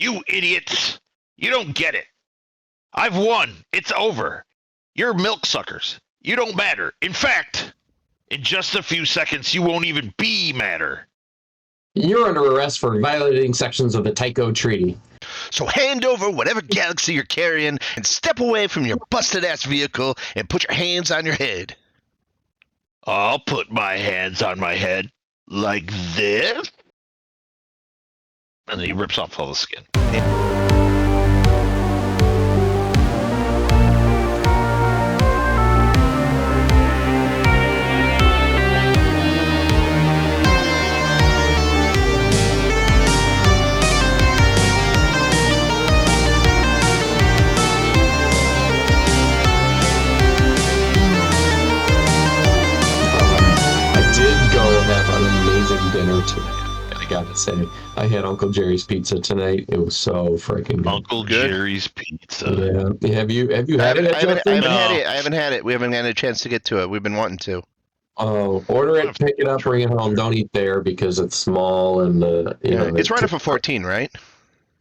You idiots! You don't get it. I've won. It's over. You're milk suckers. You don't matter. In fact, in just a few seconds, you won't even be matter. You're under arrest for violating sections of the Tycho Treaty. So hand over whatever galaxy you're carrying and step away from your busted-ass vehicle and put your hands on your head. I'll put my hands on my head like this. And then he rips off all the skin. Have an amazing dinner tonight. I gotta say, I had Uncle Jerry's pizza tonight. It was so freaking good. Uncle Jerry's pizza. Yeah. Have you had it? I haven't had it. We haven't had a chance to get to it. We've been wanting to. Oh, order it, pick it up, bring it home. Don't eat there because it's small and it's right up at 14, right?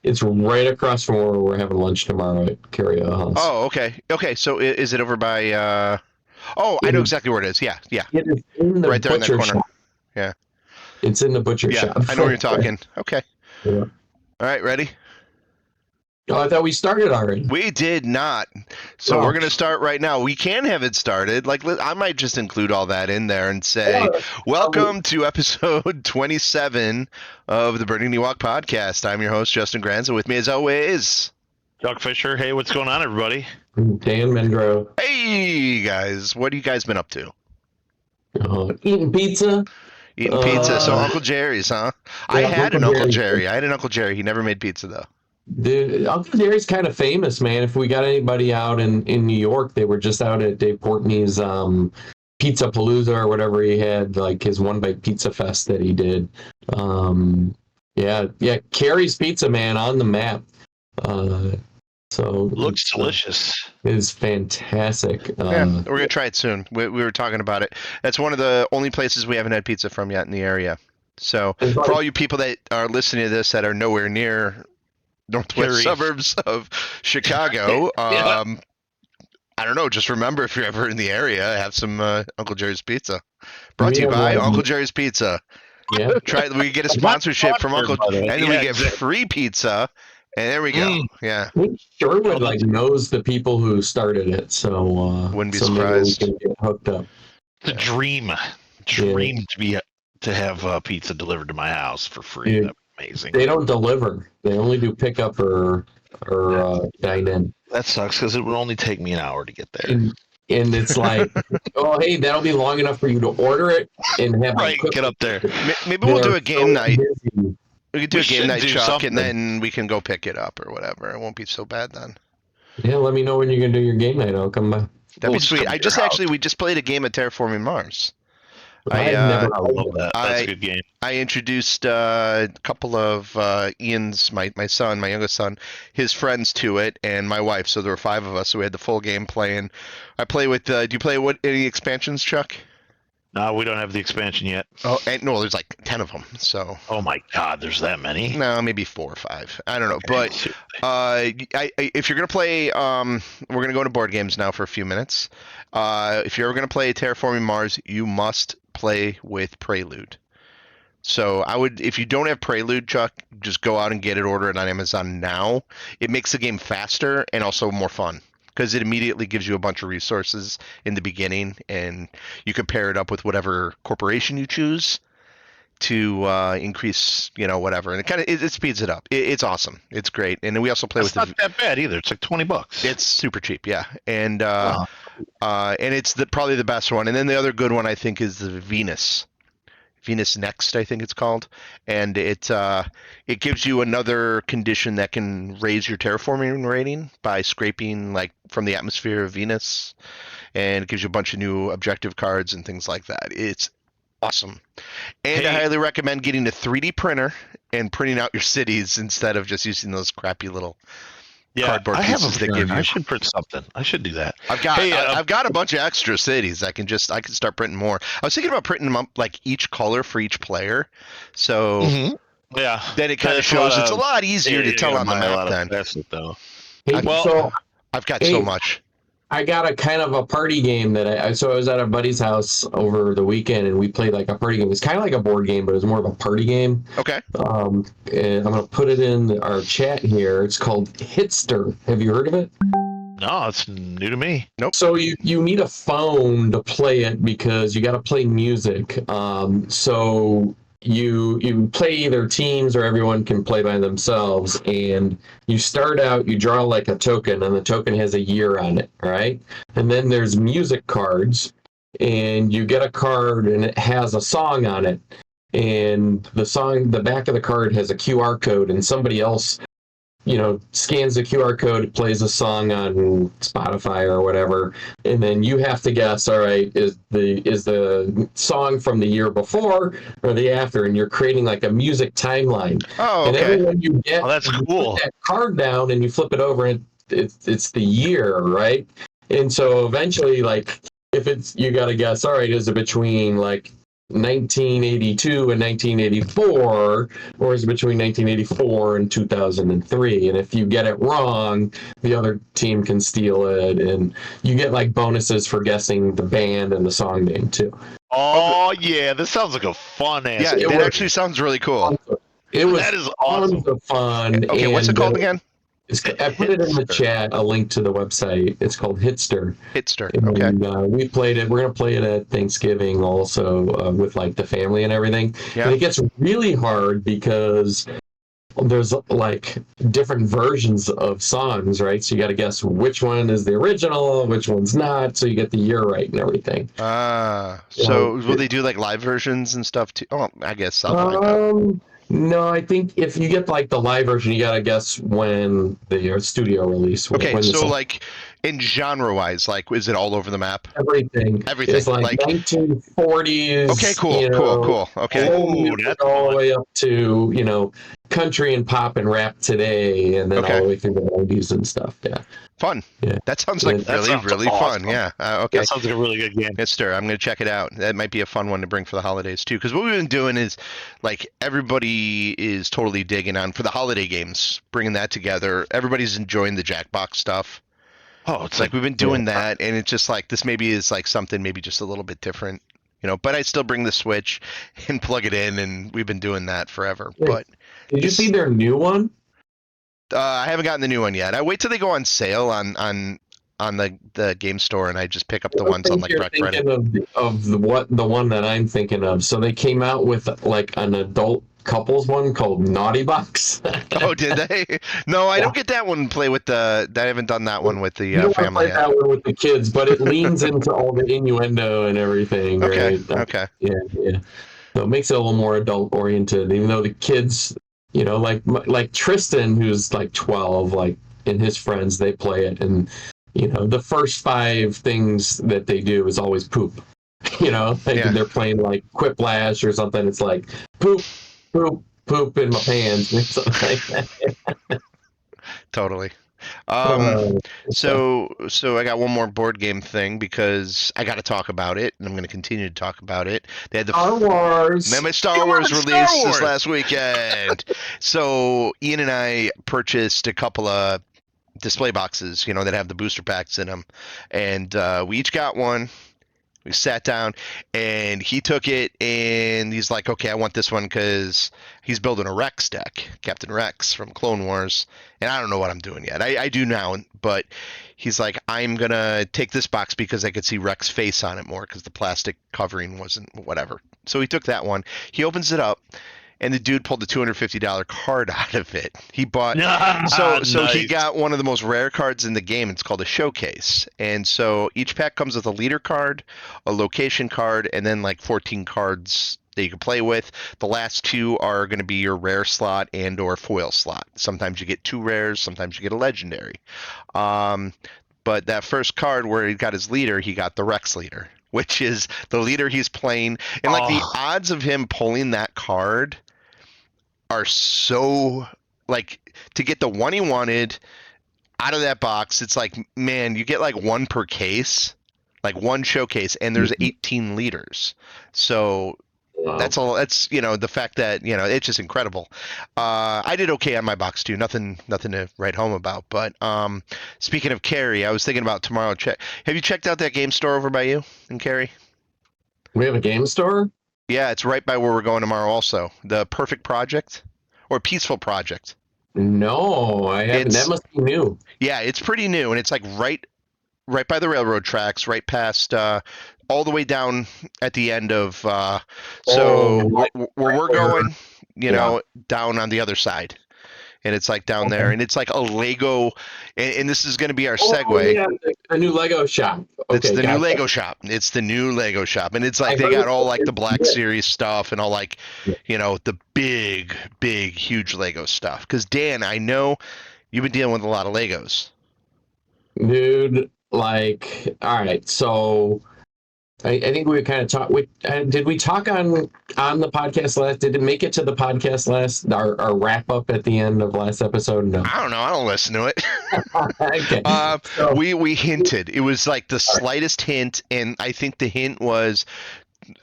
It's right across from where we're having lunch tomorrow at Carrier House. Oh, okay. Okay, so is it over by? I know exactly where it is. Yeah. It is in the right there in that corner. Shop. Yeah. It's in the butcher shop. I know where you're talking. Okay. Yeah. All right, ready? Oh, I thought we started already. We did not. So we're going to start right now. We can have it started. Like, I might just include all that in there and say, welcome to episode 27 of the Burning Ewok podcast. I'm your host, Justin Granza. With me, as always, Chuck Fisher. Hey, what's going on, everybody? Dan Mendro. Hey, guys. What have you guys been up to? Eating pizza. Eating pizza. So Uncle Jerry's, huh? Yeah, I had an Uncle Jerry. Jerry. I had an Uncle Jerry. He never made pizza, though. Dude, Uncle Jerry's kind of famous, man. If we got anybody out in New York, they were just out at Dave Portney's Pizza Palooza or whatever he had, like his One Bite Pizza Fest that he did. Carrie's Pizza, man, on the map. Looks delicious. It's fantastic. We're gonna try it soon. We were talking about it. That's one of the only places we haven't had pizza from yet in the area. So for all you people that are listening to this that are nowhere near northwest suburbs of Chicago, I don't know. Just remember, if you're ever in the area, have some Uncle Jerry's Pizza. Brought to you by Uncle Jerry's Pizza. Yeah. We get a sponsorship from Uncle, and then we get free pizza. And there we go. Yeah. I think Sherwood knows the people who started it, so wouldn't be surprised. Maybe we can get hooked up. It's a dream to have pizza delivered to my house for free. Dude, that'd be amazing. They don't deliver. They only do pickup or dine in. That sucks because it would only take me an hour to get there. And it's like, oh, hey, that'll be long enough for you to order it and have get up there. Maybe we'll do a game night. Busy. We could do a game night, Chuck, something. and then we can go pick it up or whatever. It won't be so bad then. Yeah, let me know when you're gonna do your game night. I'll come by. That'd be sweet. We just played a game of Terraforming Mars. I love that. That's a good game. I introduced a couple of Ian's, my son, my youngest son, his friends to it, and my wife. So there were 5 of us. So we had the full game playing. I play with. Do you play any expansions, Chuck? No, we don't have the expansion yet. Oh, and no, there's like 10 of them. So. Oh my God, there's that many? No, maybe 4 or 5. I don't know, but if you're gonna play, we're gonna go to board games now for a few minutes. If you're ever gonna play Terraforming Mars, you must play with Prelude. So if you don't have Prelude, Chuck, just go out and get it, order it on Amazon now. It makes the game faster and also more fun, because it immediately gives you a bunch of resources in the beginning, and you can pair it up with whatever corporation you choose to increase, whatever. And it speeds it up. It's awesome. It's great. And then we also play it's not that bad either. It's like $20. It's super cheap, yeah. And and it's probably the best one. And then the other good one, I think, is the Venus Next, I think it's called, and it gives you another condition that can raise your terraforming rating by scraping like from the atmosphere of Venus, and it gives you a bunch of new objective cards and things like that. It's awesome, and I highly recommend getting a 3D printer and printing out your cities instead of just using those crappy little cardboard pieces they give you. I should print something. I should do that. I've got a bunch of extra cities. I can start printing more. I was thinking about printing them up like each color for each player. So Yeah. then it kind of That's shows it's a lot easier to tell on the map then. Though. Hey, Well- so I've got Hey. so much. I got a kind of a party game that I was at a buddy's house over the weekend and we played like a party game. It's kind of like a board game, but it was more of a party game. Okay. And I'm gonna put it in our chat here. It's called Hitster. Have you heard of it? No, it's new to me. So you need a phone to play it because you got to play music. So you play either teams or everyone can play by themselves. And you start out, you draw like a token, and the token has a year on it, right? And then there's music cards, and you get a card, and it has a song on it. And the back of the card has a QR code, and somebody else scans the QR code, plays a song on Spotify or whatever, and then you have to guess, all right, is the song from the year before or the after, and you're creating like a music timeline. Oh, And okay. everyone you get, that's you cool. put that card down and you flip it over, and it's the year, right? And so eventually, like, if it's, you got to guess, all right, is it between like 1982 and 1984, or is it between 1984 and 2003? And if you get it wrong, the other team can steal it, and you get like bonuses for guessing the band and the song name too. Oh yeah, this sounds like a fun ass. Yeah, it that was- actually sounds really cool. It was That is awesome. tons of fun. Okay, what's it and, called again? I put it in the Hitster. chat, a link to the website. It's called Hitster. Hitster. And Okay. we played it. We're going to play it at Thanksgiving also with like the family and everything. Yeah. And it gets really hard because there's like different versions of songs, right? So you got to guess which one is the original, which one's not. So you get the year right and everything. So will they do like live versions and stuff too? Oh, I guess something like that. No, I think if you get like the live version, you got to guess when the studio release. Okay, when the so song- like in genre-wise, like is it all over the map? everything. Everything, It's like, like- 1940s. Okay, cool, cool. Okay. Old Ooh, music that's all the fun. way up to country and pop and rap today, and then Okay. all the way through the 90s and stuff. Yeah. Fun. Yeah. That sounds like That really, sounds really awesome. fun. Yeah. Okay. That sounds like a really good game. Hitster, I'm going to check it out. That might be a fun one to bring for the holidays too. Because what we've been doing is, like, everybody is totally digging on for the holiday games, bringing that together. Everybody's enjoying the Jackbox stuff. Oh, It's like we've been doing that, and it's just like this maybe is like something maybe just a little bit different, But I still bring the Switch and plug it in, and we've been doing that forever. Yeah. But Did you see their new one? I haven't gotten the new one yet. I wait till they go on sale on the game store, and I just pick up the ones on like You're Black Friday. thinking of the one that I'm thinking of. So they came out with like an adult couples one called Naughty Box. Oh, did they? No, I don't get that one. Play with the. I haven't done that one with the You don't want to family play yet. that one with the kids, but it leans into all the innuendo and everything. Okay. Right? Okay. Yeah. So it makes it a little more adult oriented, even though the kids, like Tristan, who's like 12, like, and his friends, they play it, and the first 5 things that they do is always poop. Like Yeah. they're playing like Quiplash or something. It's like poop, poop, poop in my pants, or something like that. Totally. Uh, So I got one more board game thing because I got to talk about it, and I'm going to continue to talk about it. They had the Star Wars. Remember Star You Wars want released Star this Wars? last weekend. So Ian and I purchased a couple of display boxes, that have the booster packs in them, and we each got one. We sat down, and he took it, and he's like, "Okay, I want this one because he's building a Rex deck, Captain Rex from Clone Wars." And I don't know what I'm doing yet. I do now, but he's like, "I'm gonna take this box because I could see Rex's face on it more because the plastic covering wasn't whatever." So he took that one. He opens it up, and the dude pulled a $250 card out of it. He bought so he Nice. got one of the most rare cards in the game. It's called a showcase. And so each pack comes with a leader card, a location card, and then like 14 cards that you can play with. The last 2 are going to be your rare slot and or foil slot. Sometimes you get 2 rares, sometimes you get a legendary. But that first card where he got his leader, he got the Rex leader, which is the leader he's playing. And like the odds of him pulling that card are so, like, to get the one he wanted out of that box, it's like, man, you get like 1 per case, like 1 showcase, and there's 18 leaders. So Wow. That's all. That's the fact that it's just incredible. I did okay on my box too. Nothing to write home about. But speaking of Cary, I was thinking about tomorrow. Have you checked out that game store over by you in Cary? We have a game store? Yeah, it's right by where we're going tomorrow. Also, the Perfect Project or Peaceful Project. No, I haven't. That must be new. Yeah, it's pretty new, and it's like right by the railroad tracks, right past all the way down at the end of where we're going, down on the other side. And it's like down there, and it's like a Lego, and this is going to be our segue. Yeah, a new Lego shop. It's Okay, the new Lego shop. It's the new Lego shop, and it's like they got all like the Black Series stuff and all like, the big, huge Lego stuff. Because Dan, I know you've been dealing with a lot of Legos. Dude, like, all right, so I think we kind of talked. Did we talk on the podcast last? Did it make it to the podcast last? Our wrap up at the end of last episode? No, I don't know. I don't listen to it. Okay. We hinted. It was like the slightest hint, and I think the hint was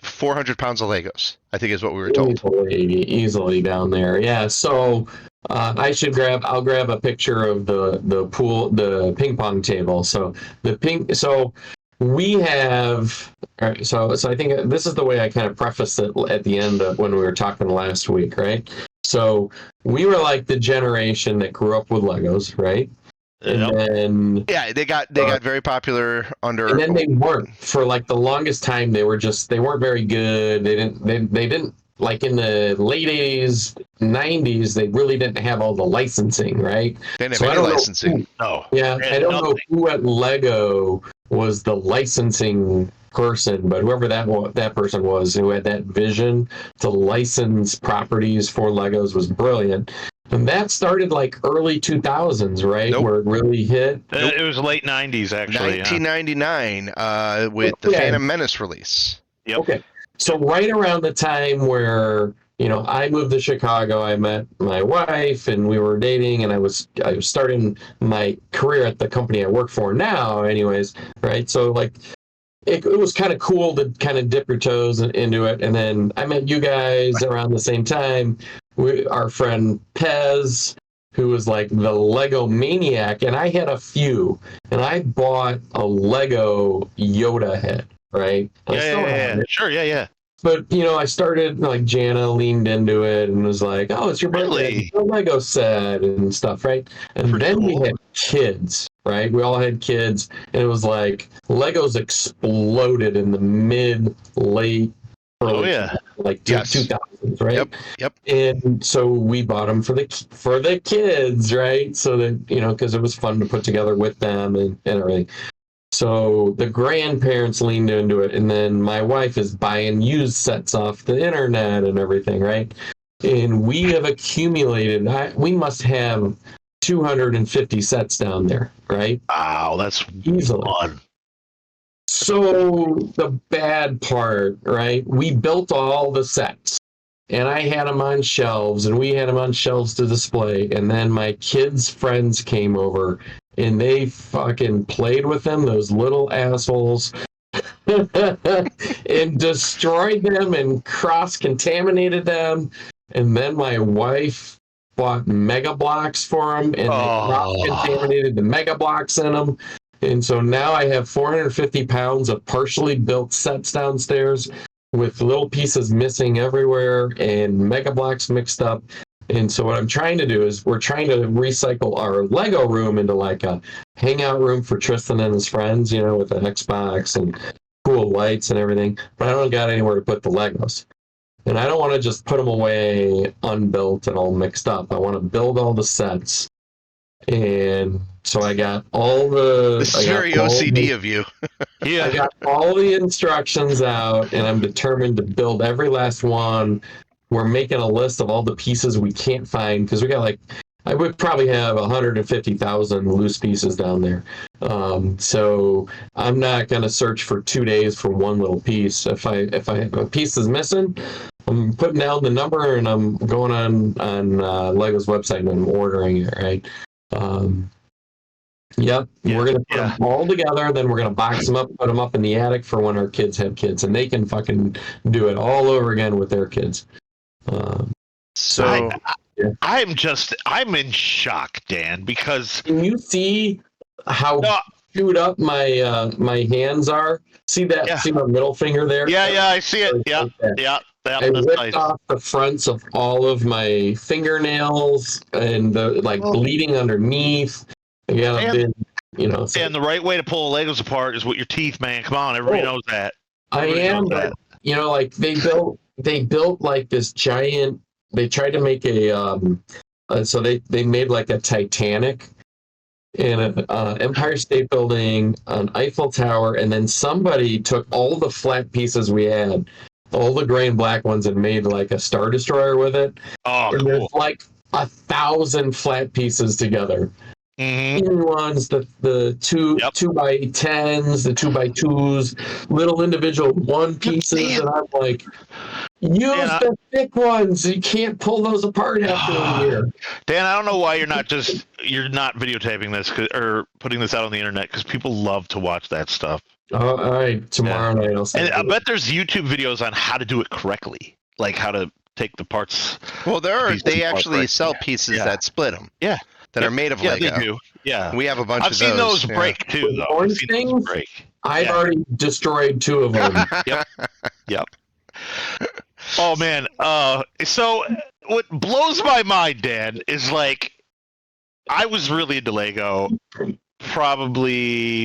400 pounds of Legos. I think is what we were told. Easily down there. Yeah. So I'll grab a picture of the pool, the ping pong table. So we have, all right, so I think this is the way I kind of prefaced it at the end of when we were talking last week, right? So we were like the generation that grew up with Legos, right? And then they got very popular under. And then they weren't for like the longest time. They weren't very good. They didn't like in the late 80s, 90s. They really didn't have all the licensing, right? They didn't have any licensing. I don't know who at Lego was the licensing person, but whoever that person was who had that vision to license properties for Legos was brilliant. And that started like early 2000s, right? Nope. Where it really hit. It was late 90s, actually. 1999 with the Phantom Menace release. Yep. Okay. So right around the time where, I moved to Chicago, I met my wife and we were dating, and I was starting my career at the company I work for now anyways, right? So like it was kind of cool to kind of dip your toes into it. And then I met you guys around the same time. Our friend Pez, who was like the Lego maniac, and I had a few, and I bought a Lego Yoda head, right? Sure, yeah. But, I started, like, Jana leaned into it and was like, oh, it's your birthday, a Lego set and stuff, right? And then we had kids, right? We all had kids, and it was like Legos exploded in the late, early, like 2000s, right? Yep. And so we bought them for the kids, right? So that, because it was fun to put together with them and everything. So the grandparents leaned into it, and then my wife is buying used sets off the internet and everything, right? And we have accumulated, we must have 250 sets down there, right? Wow, that's easily fun. So the bad part, right? We built all the sets, and I had them on shelves, and we had them on shelves to display, and then my kids' friends came over, and they fucking played with them, those little assholes, and destroyed them and cross-contaminated them. And then my wife bought Mega Bloks for them, and they cross-contaminated the Mega Bloks in them. And so now I have 450 pounds of partially built sets downstairs with little pieces missing everywhere and Mega Bloks mixed up. And so what I'm trying to do is we're trying to recycle our Lego room into like a hangout room for Tristan and his friends, with an Xbox and cool lights and everything. But I don't got anywhere to put the Legos. And I don't want to just put them away unbuilt and all mixed up. I want to build all the sets. And so I got all the... This is very OCD of you. Yeah. I got all the instructions out, and I'm determined to build every last one. We're making a list of all the pieces we can't find, because we got I would probably have 150,000 loose pieces down there. So I'm not going to search for 2 days for one little piece. If a piece is missing, I'm putting down the number and I'm going on Lego's website and I'm ordering it, right? Yep. Yeah, We're gonna put yeah. them all together, then we're gonna box them up, put them up in the attic for when our kids have kids, and they can fucking do it all over again with their kids. So I'm in shock, Dan, because Can you see how no, chewed up my hands are? See that? Yeah. See my middle finger there? yeah, I see it. Yeah, Like that. yeah, I that's ripped nice. off the fronts of all of my fingernails and the bleeding underneath. I got a bit, so And the right way to pull Legos apart is with your teeth, man. Come on, everybody knows that. I Everybody am, knows but that. like they built like this giant. They tried to make so they made like a Titanic and an Empire State Building, an Eiffel Tower, and then somebody took all the flat pieces we had, all the gray and black ones, and made like a Star Destroyer with it. Oh, and cool. there's like 1,000 flat pieces together. Mm-hmm. Thin ones, the 2x10s, the 2x2s, little individual one pieces, and I'm like, use the thick ones. You can't pull those apart after a year. Dan, I don't know why you're not videotaping this or putting this out on the internet, because people love to watch that stuff. All right, tomorrow night I'll send And I bet there's YouTube videos on how to do it correctly, like how to take the parts. Well, they actually sell pieces that split them. Yeah. That are made of Lego. Yeah, they do. Yeah. We have a bunch I've of seen those yeah. break too, though. Orange things? I've already destroyed 2 of them. Yep. Oh man. So what blows my mind, Dan, is like I was really into Lego probably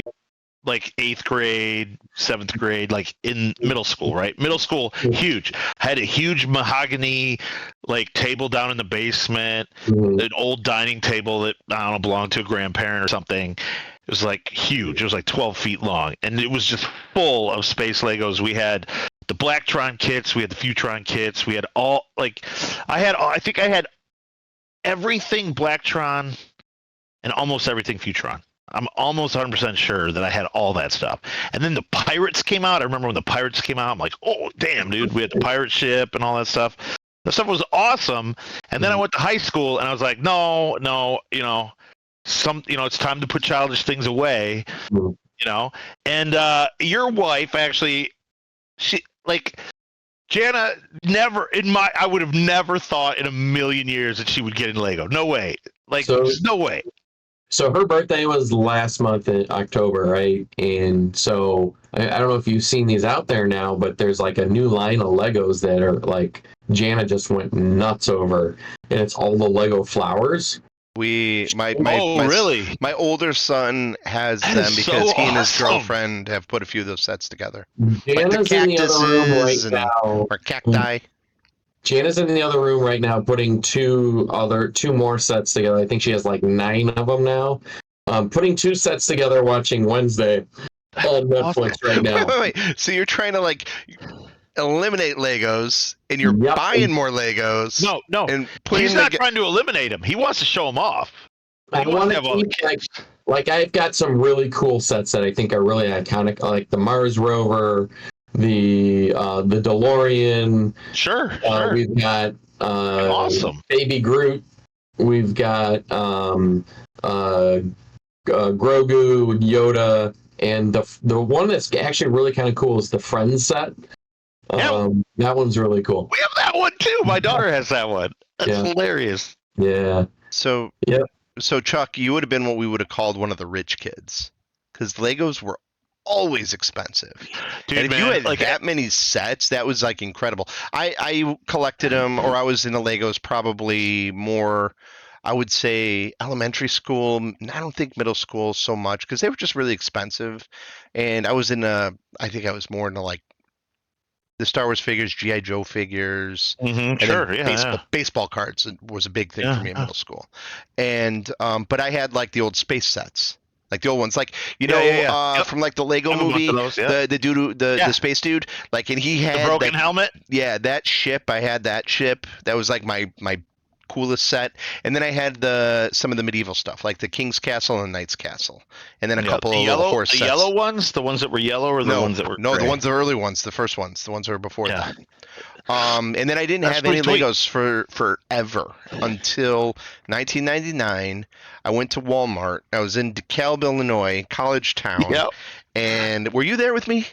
like 8th grade, 7th grade, like in middle school, right? Middle school, huge. Had a huge mahogany like table down in the basement, an old dining table that I don't know belonged to a grandparent or something. It was like huge. It was like 12 feet long, and it was just full of space Legos. We had the Blacktron kits, we had the Futron kits, we had all like I think I had everything Blacktron and almost everything Futron. I'm almost 100% sure that I had all that stuff. And then the Pirates came out. I remember when the Pirates came out, I'm like, oh, damn, dude. We had the pirate ship and all that stuff. The stuff was awesome. And then I went to high school, and I was like, no, it's time to put childish things away, And your wife actually, Jana I would have never thought in a million years that she would get in Lego. No way. There's no way. So her birthday was last month in October, right? And so I don't know if you've seen these out there now, but there's like a new line of Legos that are like Jana just went nuts over, and it's all the Lego flowers. My older son has them because he and his girlfriend have put a few of those sets together. Jana's in the other room right now. Or cacti. Jana's in the other room right now putting two more sets together. I think she has like 9 of them now. Putting 2 sets together, watching Wednesday on Netflix right now. Wait. So you're trying to eliminate Legos, and you're buying more Legos. No. And he's not trying to eliminate them. He wants to show them off. I want to keep like I've got some really cool sets that I think are really iconic, like the Mars rover, the DeLorean. Sure. We've got awesome Baby Groot. We've got Grogu, Yoda, and the one that's actually really kind of cool is the Friends set. That one's really cool. We have that one too. My daughter has that one. That's hilarious. Yeah. So Chuck, you would have been what we would have called one of the rich kids, because Legos were always expensive. Dude, and if you had that many sets, that was incredible. I collected them, or I was into Legos probably more, I would say, elementary school. I don't think middle school so much, because they were just really expensive. And I was I think I was more into the Star Wars figures, G.I. Joe figures. Mm-hmm. Baseball cards was a big thing for me in middle school. And but I had the old space sets. Like the old ones, from the Lego movie, the dude, the space dude, and he had the broken helmet. Yeah, that ship. I had that ship. That was my coolest set. And then I had some of the medieval stuff, like the King's Castle and Knight's Castle, and then a couple of little horse the sets. yellow ones, the ones that were yellow, or the ones that were no, gray? the early ones, the first ones, the ones that were before that. And then I didn't That's have any pretty sweet. Legos for forever until 1999. I went to Walmart. I was in DeKalb, Illinois, college town. Yep. And were you there with me?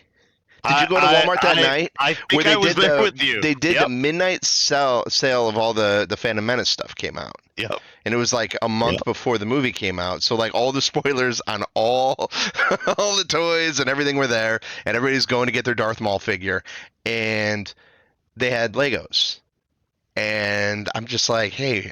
Did you go to Walmart that night? I think I was there with you. They did the midnight sale of all the Phantom Menace stuff came out. Yep. And it was like a month before the movie came out. So like all the spoilers on all the toys and everything were there, and everybody's going to get their Darth Maul figure, and they had Legos. And I'm just like, hey,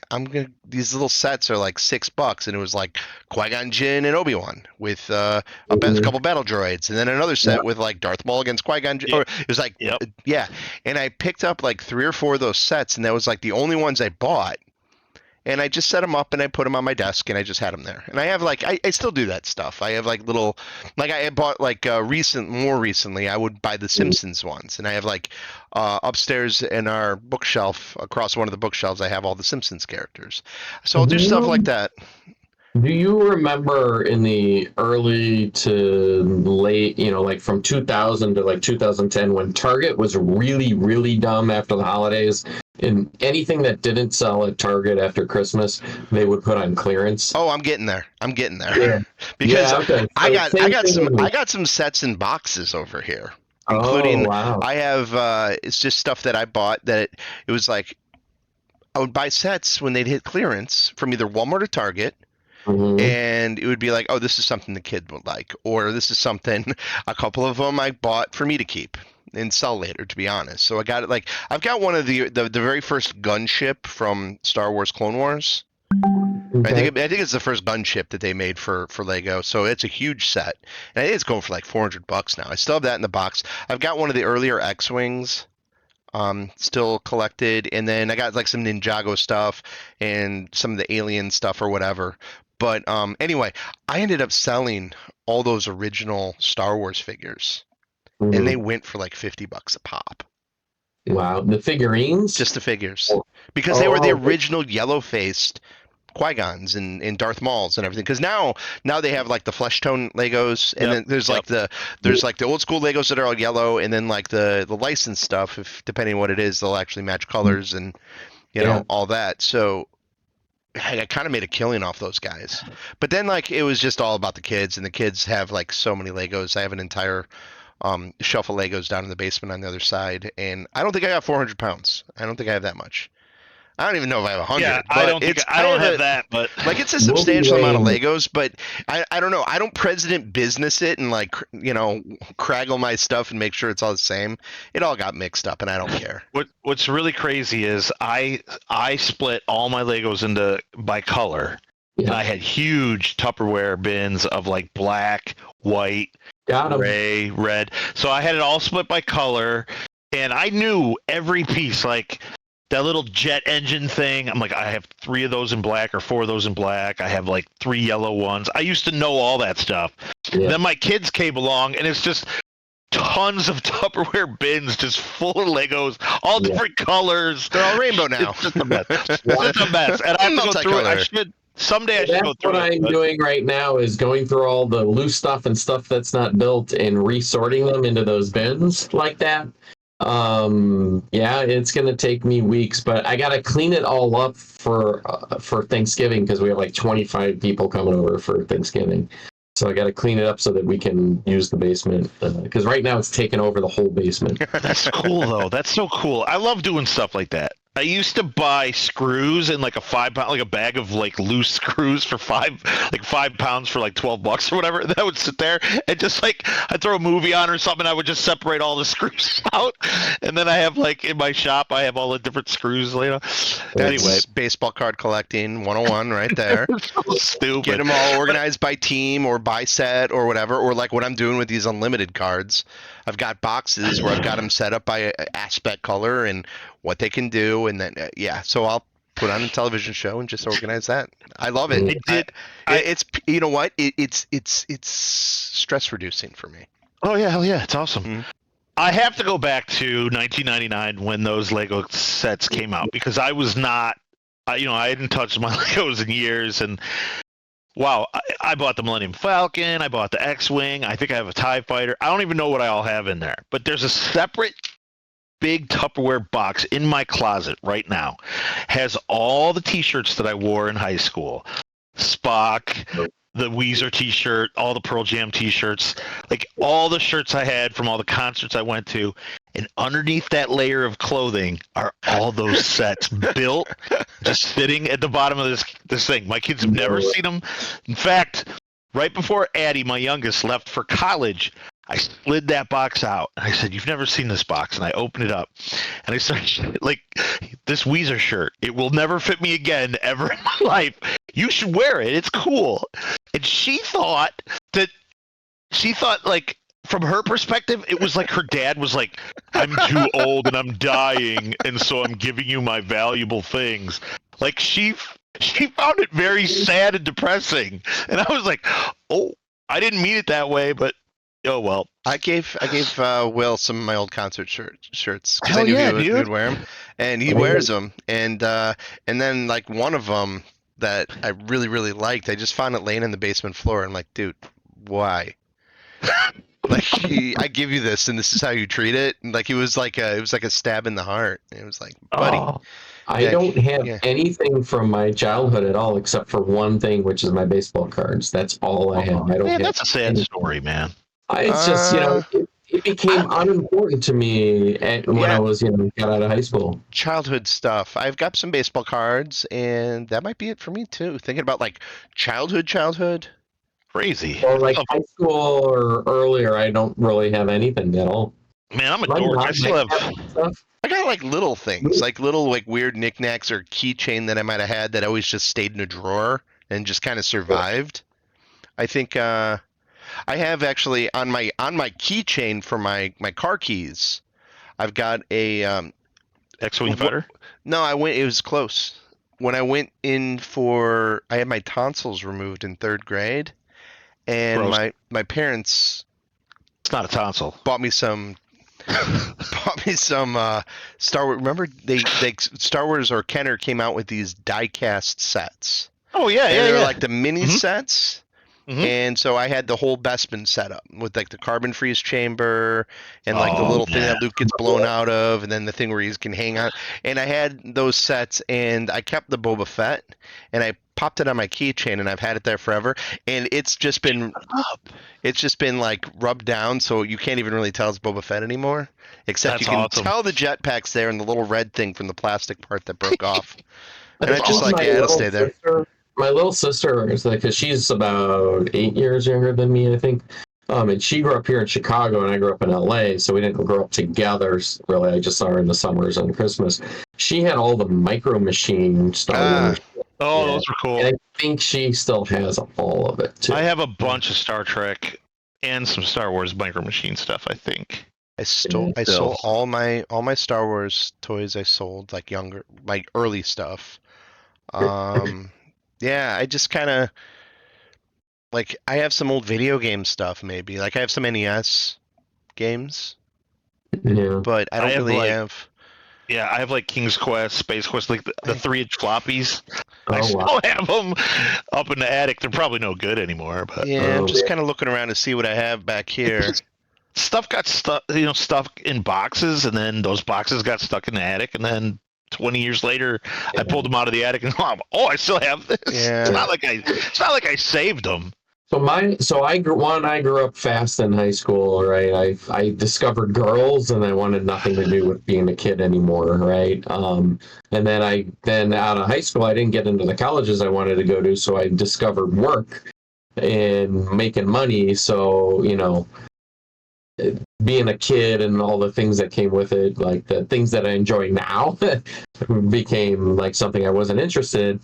these little sets are like $6, and it was like Qui-Gon Jinn and Obi-Wan with a couple battle droids, and then another set with like Darth Maul against Qui-Gon Jinn. Or it was like, yeah. And I picked up like 3 or 4 of those sets, and that was like the only ones I bought. And I just set them up and I put them on my desk and I just had them there. And I have like, I still do that stuff. I have like little, like I bought like more recently, I would buy the Simpsons ones. And I have like upstairs in our bookshelf, across one of the bookshelves, I have all the Simpsons characters. So I'll do stuff like that. Do you remember in the early to late, like from 2000 to like 2010, when Target was really, really dumb after the holidays, and anything that didn't sell at Target after Christmas, they would put on clearance? Oh, I'm getting there. Yeah. Because okay. I got some sets and boxes over here, including I have it's just stuff that I bought that it was like I would buy sets when they'd hit clearance from either Walmart or Target. Mm-hmm. And it would be like, oh, this is something the kid would like, or this is something, a couple of them I bought for me to keep and sell later, to be honest. So I got it, like, I've got one of the very first gunship from Star Wars Clone Wars. Okay. I think it's the first gunship that they made for Lego. So it's a huge set, and I think it's going for like $400 now. I still have that in the box. I've got one of the earlier X-Wings still collected, and then I got like some Ninjago stuff and some of the Alien stuff or whatever. But anyway, I ended up selling all those original Star Wars figures, and they went for like $50 a pop. Wow, the figurines? Just the figures, because they were the original yellow-faced Qui-Gons and Darth Mauls and everything. Because now they have like the flesh tone Legos, and then there's like the old school Legos that are all yellow, and then like the licensed stuff. If depending on what it is, they'll actually match colors and know all that. So I kind of made a killing off those guys. But then like it was just all about the kids, and the kids have like so many Legos. I have an entire shelf of Legos down in the basement on the other side, and I don't think I got 400 pounds. I don't think I have that much. I don't even know if I have 100. Yeah, but I don't have that, but like it's a substantial amount of Legos. But I don't know. I don't president business it and like craggle my stuff and make sure it's all the same. It all got mixed up, and I don't care. What's really crazy is I split all my Legos by color. Yeah. I had huge Tupperware bins of like black, white, gray, red. So I had it all split by color, and I knew every piece, like that little jet engine thing. I'm like, I have 3 of those in black or 4 of those in black. I have like 3 yellow ones. I used to know all that stuff. Yeah. Then my kids came along, and it's just tons of Tupperware bins just full of Legos, all different colors. They're all rainbow now. It's just a mess. It's a mess. And I have to go through it. Someday I should go through it. What I'm doing right now is going through all the loose stuff and stuff that's not built and resorting them into those bins like that. It's gonna take me weeks, but I gotta clean it all up for Thanksgiving, because we have like 25 people coming over for Thanksgiving. So I gotta clean it up so that we can use the basement, because right now it's taken over the whole basement. That's cool though. That's so cool. I love doing stuff like that. I used to buy screws in like a 5-pound, like a bag of like loose screws for 5 pounds for like $12 or whatever. And I would sit there and just like, I'd throw a movie on or something. I would just separate all the screws out. And then I have like in my shop, I have all the different screws, Anyway, baseball card collecting 101 right there. So stupid. Get them all organized by team or by set or whatever. Or like what I'm doing with these unlimited cards. I've got boxes where I've got them set up by aspect color and what they can do, and then so I'll put on a television show and just organize that. I love it. It's you know what? It's stress reducing for me. Oh yeah, hell yeah, it's awesome. Mm-hmm. I have to go back to 1999 when those Lego sets came out, because I was not I hadn't touched my Legos in years, and wow, I bought the Millennium Falcon, I bought the X-Wing, I think I have a TIE Fighter. I don't even know what I all have in there, but there's a separate big Tupperware box in my closet right now. Has all the t-shirts that I wore in high school. Spock, the Weezer t-shirt, all the Pearl Jam t-shirts, like all the shirts I had from all the concerts I went to. And underneath that layer of clothing are all those sets built, just sitting at the bottom of this thing. My kids have never seen them. In fact, right before Addie, my youngest, left for college, I slid that box out and I said, "You've never seen this box." And I opened it up and I started like, "This Weezer shirt, it will never fit me again ever in my life. You should wear it. It's cool." And she thought like, from her perspective, it was like her dad was like, "I'm too old and I'm dying, and so I'm giving you my valuable things." Like she found it very sad and depressing. And I was like, "Oh, I didn't mean it that way, but oh well." I gave Will some of my old concert shirts because I Hell knew yeah, he would dude. wear them, and he wears them. And then like one of them that I really really liked, I just found it laying in the basement floor. I'm like, dude, why? Like I give you this, and this is how you treat it. And like it was like a stab in the heart. It was like, buddy, Oh, I yeah, don't have yeah. anything from my childhood at all, except for one thing, which is my baseball cards. That's all I have. I don't Man, have. that's a sad story, man. It's just it became unimportant to me when I was got out of high school. Childhood stuff. I've got some baseball cards, and that might be it for me too. Thinking about like childhood. Crazy. Or like high school or earlier, I don't really have anything at all. Man, I'm a My dork. mom I still might have. have stuff. I got like little things, like little like weird knickknacks or keychain that I might have had that always just stayed in a drawer and just kind of survived. I think I have actually on my keychain for my car keys. I've got a X-Wing fighter. no, it was close. When I went in I had my tonsils removed in 3rd grade, and Gross. my parents It's not a tonsil. bought me some Star Wars. Remember they Star Wars or Kenner came out with these die-cast sets. Oh yeah, And yeah, they were yeah. like the mini Mhm. sets. Mhm. And so I had the whole Bespin setup with like the carbon freeze chamber and like the little thing man. that Luke gets blown out of, and then the thing where he can hang on. And I had those sets, and I kept the Boba Fett, and I popped it on my keychain, and I've had it there forever. And it's just been like rubbed down, so you can't even really tell it's Boba Fett anymore. Except That's you can awesome. tell the jetpack's there and the little red thing from the plastic part that broke off. And That's I just all like, my yeah, it'll little stay there. My little sister is like, cause she's about 8 years younger than me, I think. And she grew up here in Chicago, and I grew up in LA, so we didn't grow up together. Really, I just saw her in the summers and Christmas. She had all the Micro Machine Star Wars, Oh, Yeah. those were cool. and I think she still has all of it too. I have a bunch of Star Trek and some Star Wars Micro Machine stuff, I think. I sold all my Star Wars toys. I sold like early stuff. Yeah, I just kind of like I have some old video game stuff maybe. Like I have some NES games, Yeah. but I don't have, really like- have. Yeah, I have like King's Quest, Space Quest, like the 3-inch floppies. I Oh, still wow. have them up in the attic. They're probably no good anymore, but Yeah, I'm just yeah. kind of looking around to see what I have back here. stuff got stuck, stuck in boxes, and then those boxes got stuck in the attic, and then 20 years later, I pulled them out of the attic, and I still have this. Yeah. It's not like I saved them. So I grew up fast in high school, right? I discovered girls, and I wanted nothing to do with being a kid anymore, right? And then out of high school, I didn't get into the colleges I wanted to go to, so I discovered work and making money. So being a kid and all the things that came with it, like the things that I enjoy now, became like something I wasn't interested in.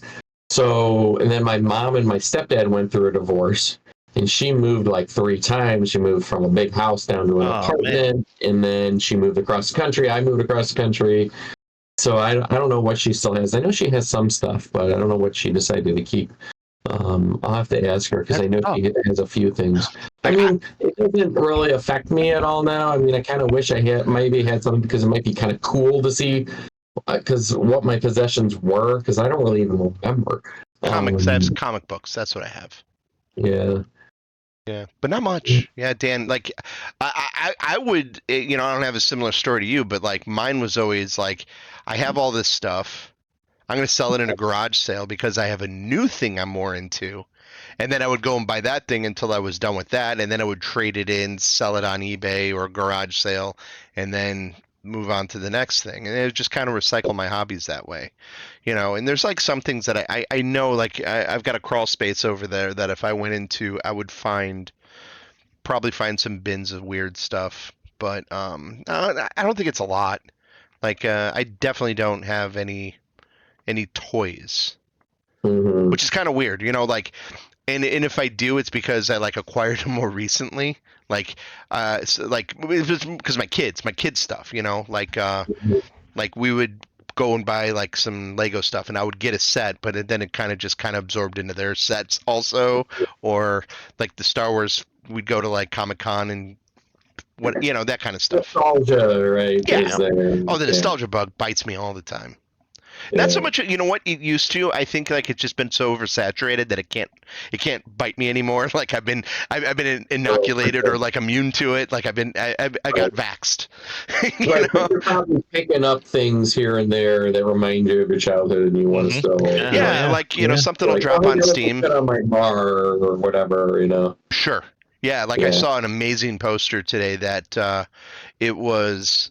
So, and then my mom and my stepdad went through a divorce, and she moved like 3 times. She moved from a big house down to an apartment, and then she moved across the country. I moved across the country. So I don't know what she still has. I know she has some stuff, but I don't know what she decided to keep. I'll have to ask her because I know she has a few things. I mean, it doesn't really affect me at all now. I mean, I kind of wish I had something because it might be kind of cool to see because what my possessions were, because I don't really even remember. Comics. I have comic books. That's what I have. Yeah. Yeah, but not much. Yeah, Dan. Like, I would. I don't have a similar story to you, but like mine was always like, I have all this stuff. I'm gonna sell it in a garage sale because I have a new thing I'm more into, and then I would go and buy that thing until I was done with that, and then I would trade it in, sell it on eBay or a garage sale, and then move on to the next thing. And it would just kind of recycle my hobbies that way, And there's like some things that I know, like I've got a crawl space over there that if I went into, I would probably find some bins of weird stuff. But I don't think it's a lot. Like I definitely don't have any toys, Hmm. which is kind of weird, like, and if I do, it's because I like acquired them more recently, like like because my kids stuff, like we would go and buy like some Lego stuff, and I would get a set, but then it kind of absorbed into their sets also, or like the Star Wars, we'd go to like Comic-Con and that kind of stuff. Nostalgia, right? Yeah. Is there. Oh, the Yeah. nostalgia bug bites me all the time. Not so Yeah. much, what it used to. I think like it's just been so oversaturated that it can't bite me anymore. Like I've been inoculated or like immune to it. Like I got vaxxed. Right, but you're probably picking up things here and there that remind you of your childhood, and you want to still. Yeah, like Yeah. something will like, drop oh, on I gotta Steam. put that on my bar or whatever. Sure. Yeah, like I saw an amazing poster today that it was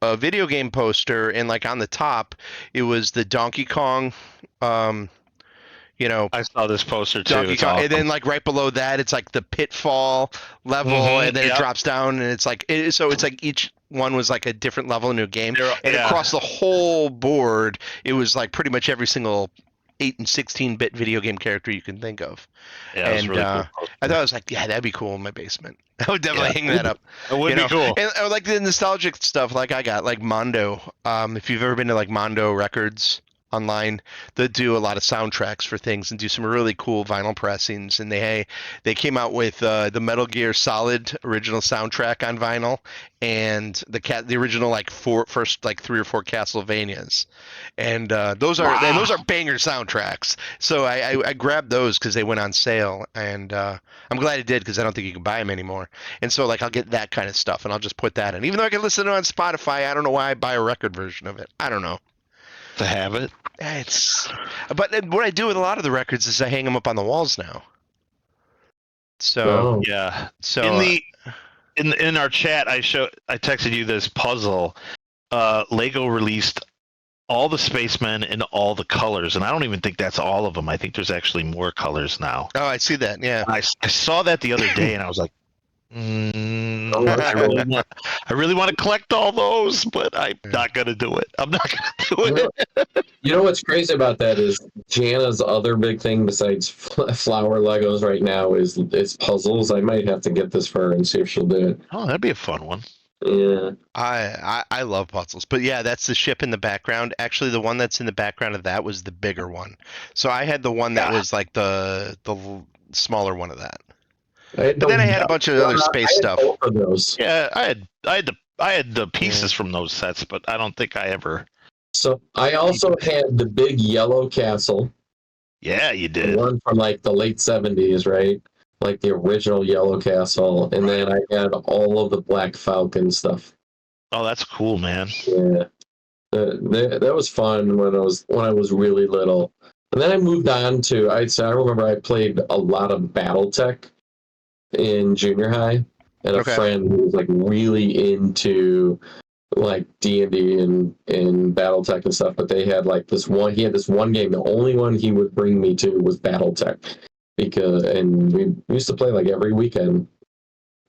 a video game poster, and like on the top, it was the Donkey Kong, I saw this poster too. Donkey It's Kong, awesome. and then like right below that, it's like the pitfall level, and then it drops down, and it's like so it's like each one was like a different level in a game, and across the whole board, it was like pretty much every single 8 and 16-bit video game character you can think of. Yeah, it was And really cool. I thought, I was like, yeah, that'd be cool in my basement. I would definitely hang that up. It would be cool. And like the nostalgic stuff, like I got like Mondo. If you've ever been to like Mondo Records online, they do a lot of soundtracks for things and do some really cool vinyl pressings. And they came out with the Metal Gear Solid original soundtrack on vinyl, and the original like first like 3 or 4 Castlevanias, and those are banger soundtracks. So I grabbed those because they went on sale, and I'm glad I did because I don't think you can buy them anymore. And so like I'll get that kind of stuff and I'll just put that in, even though I can listen to it on Spotify. I don't know why I buy a record version of it. I don't know. To have it. But what I do with a lot of the records is I hang them up on the walls now. So Yeah. so In our chat, I texted you this puzzle. Lego released all the spacemen in all the colors, and I don't even think that's all of them. I think there's actually more colors now. oh, I see that. Yeah. I saw that the other day, and I was like, I really want to collect all those, but I'm not gonna do it. I'm not gonna do it. You know what's crazy about that is Jana's other big thing besides flower Legos right now is puzzles. I might have to get this for her and see if she'll do it. Oh, that'd be a fun one. Yeah. I love puzzles, but yeah, that's the ship in the background. Actually, the one that's in the background of that was the bigger one. So I had the one that was like the smaller one of that. But then I had a bunch of other space stuff. Both of those. Yeah, I had the pieces from those sets, but I don't think I ever. So I also had the big yellow castle. Yeah, you The did. one from like the late 70s, right? Like the original yellow castle. And then I had all of the Black Falcon stuff. Oh, that's cool, man. Yeah. That was fun when I was really little. And then I moved on to I remember I played a lot of BattleTech in junior high, and a friend who was like really into like D&D and BattleTech and stuff, but they had like he had this one game. The only one he would bring me to was BattleTech, and we used to play like every weekend.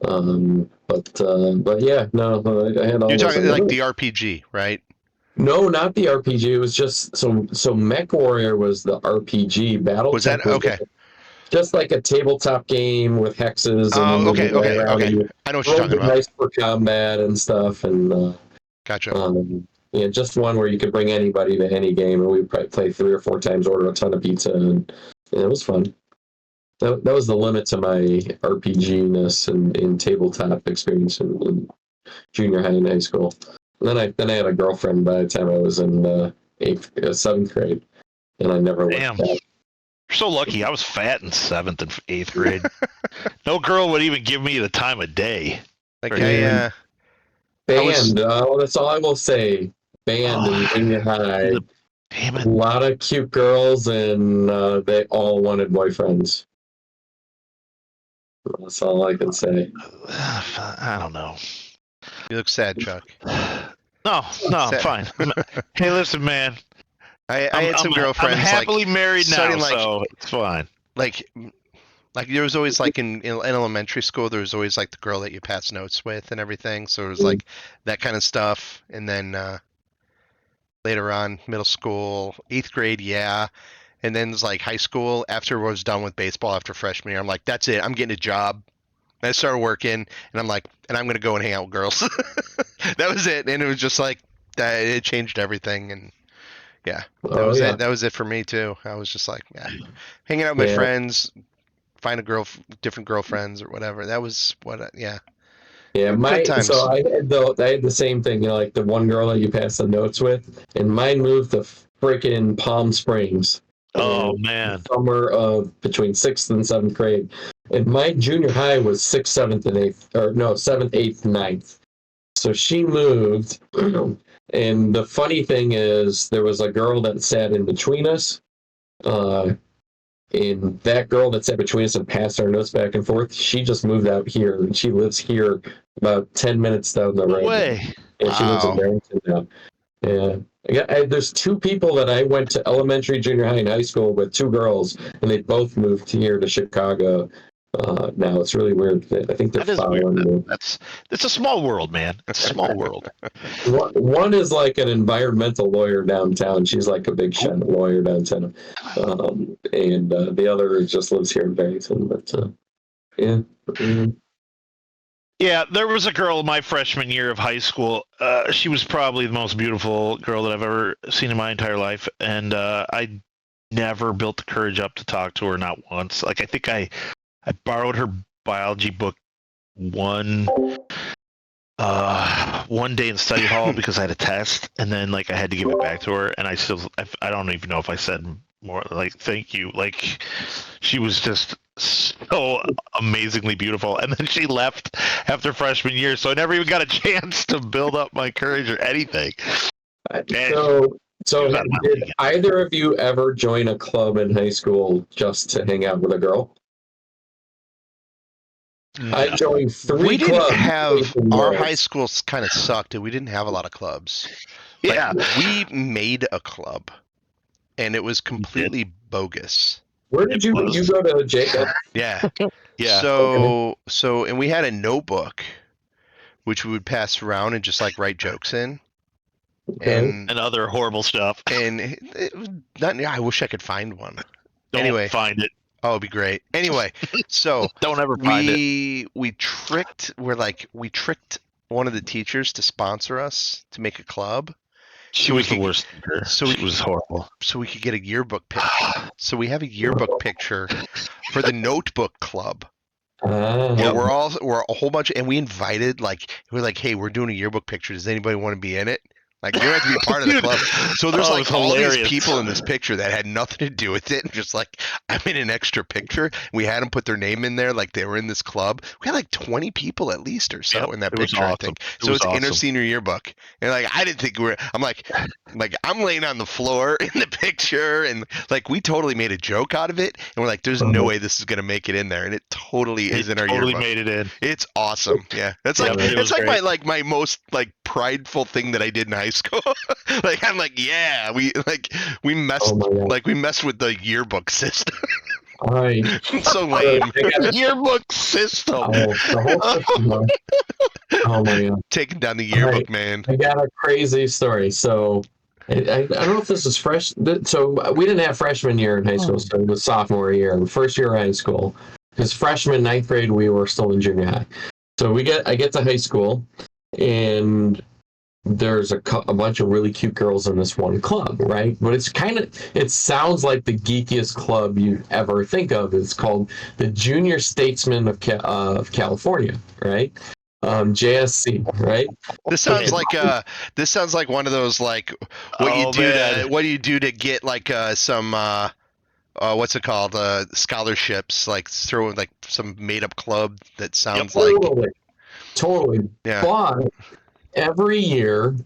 But yeah, no, I had all. You're talking like the RPG, right? No, not the RPG. It was just so MechWarrior was the RPG. BattleTech Was that okay? Just like a tabletop game with hexes. And okay. I know what you're talking about. Nice for combat and stuff, and Gotcha. Yeah, just one where you could bring anybody to any game, and we'd probably play 3 or 4 times, order a ton of pizza, and it was fun. That was the limit to my RPG-ness and in tabletop experience in junior high and high school. then I had a girlfriend by the time I was in seventh grade, and I never looked Damn. back. You're so lucky. I was fat in 7th and 8th grade. No girl would even give me the time of day. Like Right. Band, that's all I will say. Band in junior high. Damn A it. lot of cute girls, and they all wanted boyfriends. That's all I can say. I don't know. you look sad, Chuck. No, I'm fine. Hey, listen, man. I had some girlfriends. I'm happily like, married now, starting, like- so it's fine. like there was always like in elementary school there was always like the girl that you pass notes with and everything, so it was like that kind of stuff. And then later on, middle school, 8th grade, yeah. And then it's like high school. After I was done with baseball after freshman year, I'm like, that's it, I'm getting a job. And I started working, and I'm like, and I'm gonna go and hang out with girls. That was it. And it was just like that, it changed everything. And yeah, that was it. That was it for me too. I was just like, yeah, hanging out with my friends, find different girlfriends or whatever. That was what. Yeah. Yeah, Good times. so I had the same thing. You know, like the one girl that you pass the notes with, and mine moved to freaking Palm Springs. Oh man. Summer of between 6th and 7th grade, and my junior high was 6th, 7th, and 8th, or no, 7th, 8th, 9th. So she moved, and the funny thing is, there was a girl that sat in between us, and that girl that sat between us and passed our notes back and forth, she just moved out here, and she lives here about 10 minutes down the road. No way. And she lives in Wow. Barrington now. Yeah. There's 2 people that I went to elementary, junior high, and high school with, 2 girls, and they both moved here to Chicago. Now it's really weird. I think they're That is weird. following me. It's a small world, man. It's a small world. One is like an environmental lawyer downtown. She's like a big shot lawyer downtown. And the other just lives here in Barrington. But yeah. Yeah, there was a girl my freshman year of high school. She was probably the most beautiful girl that I've ever seen in my entire life, and I never built the courage up to talk to her, not once. Like, I think I borrowed her biology book one day in study hall because I had a test, and then like I had to give it back to her, and I don't even know if I said more like thank you. Like, she was just so amazingly beautiful, and then she left after freshman year, so I never even got a chance to build up my courage or anything. So did either of you ever join a club in high school just to hang out with a girl? I joined 3 We didn't clubs. have our high schools kind of sucked, and we didn't have a lot of clubs. Yeah, We made a club, and it was completely bogus. Where did you go to, Jacob? Yeah. yeah. So and we had a notebook which we would pass around and just like write jokes in. Okay. And other horrible stuff. it was not, I wish I could find one. Don't Anyway. find it. Oh, it'd be great. Anyway, so Don't ever find it. we tricked one of the teachers to sponsor us to make a club. She was the worst thinker. So she was horrible. So we could get a yearbook picture. So we have a yearbook picture for the notebook club. Where we're a whole bunch, and we invited we're like, hey, we're doing a yearbook picture. Does anybody want to be in it? Like, you have to be a part of the club. So there's like all these people in this picture that had nothing to do with it. Just like, I'm in an extra picture. We had them put their name in there, like they were in this club. We had like 20 people at least or so in that picture, I think. So it's inner senior yearbook. And like, I didn't think I'm like I'm laying on the floor in the picture, and like we totally made a joke out of it. And we're like, there's no way this is gonna make it in there, and it totally is in our yearbook. Totally made it in. It's awesome. Yeah, that's like my most like prideful thing that I did in high school. Like, I'm like, yeah, we messed with the yearbook system. So lame. Yearbook system. The whole system. Oh my god. Taking down the yearbook, man. I got a crazy story. So I don't know if this is fresh. So we didn't have freshman year in high school, so it was sophomore year, first year of high school. Because freshman, 9th grade, we were still in junior high. So I get to high school, and there's a bunch of really cute girls in this one club, right? But it sounds like the geekiest club you ever think of. It's called the Junior Statesmen of California, right? JSC, right? This sounds like one of those like Oh, man. what do you do to get like some what's it called scholarships, like throw like some made up club that sounds like Totally. yeah. But every year,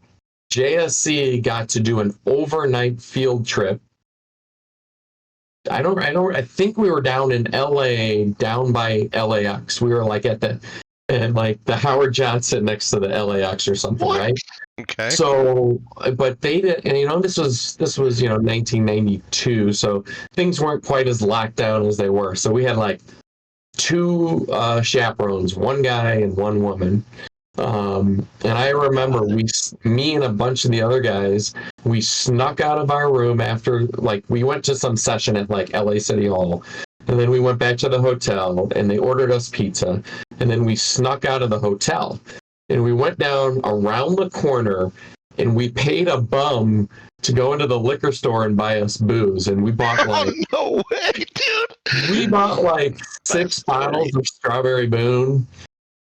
JSC got to do an overnight field trip. I think we were down in LA, down by LAX. We were like at like the Howard Johnson next to the LAX or something, What? right? Okay. So, but they did, and this was 1992, so things weren't quite as locked down as they were. So we had like two chaperones, one guy and one woman. And I remember me and a bunch of the other guys, we snuck out of our room after, like, we went to some session at like LA City Hall, and then we went back to the hotel and they ordered us pizza, and then we snuck out of the hotel and we went down around the corner and we paid a bum to go into the liquor store and buy us booze, and we bought like Oh, no way, dude. we bought like 6 bottles of Strawberry Boone.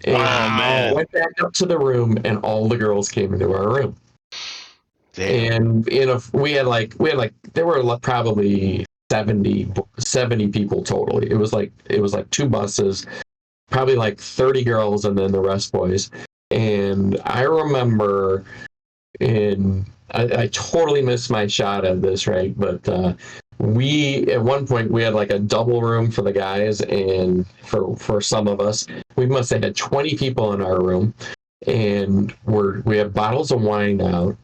And man. went back up to the room, and all the girls came into our room. Damn. And we had like there were probably 70 people totally. It was like 2 buses, probably like 30 girls, and then the rest boys. And I remember, I totally missed my shot at this, right? But at one point we had like a double room for the guys, and for some of us, we must have had 20 people in our room, and we had bottles of wine out,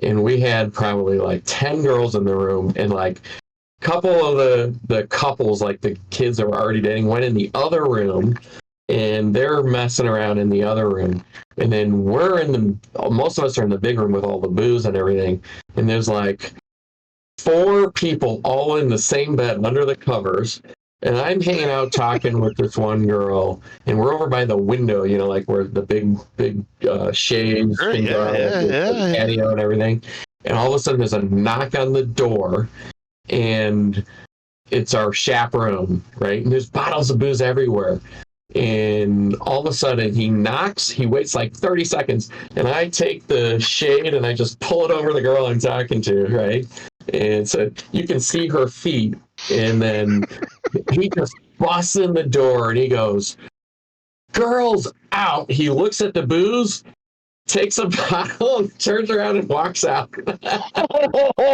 and we had probably like 10 girls in the room, and like a couple of the couples, like the kids that were already dating, went in the other room, and they're messing around in the other room, and then most of us are in the big room with all the booze and everything, and there's like 4 people all in the same bed under the covers, and I'm hanging out talking with this one girl, and we're over by the window, like where the big shades, Sure, yeah. patio and everything. And all of a sudden there's a knock on the door, and it's our chaperone, right? And there's bottles of booze everywhere. And all of a sudden he knocks, he waits like 30 seconds, and I take the shade and I just pull it over the girl I'm talking to, right? And so you can see her feet, and then he just busts in the door and he goes, "Girls out." He looks at the booze, takes a bottle, turns around and walks out.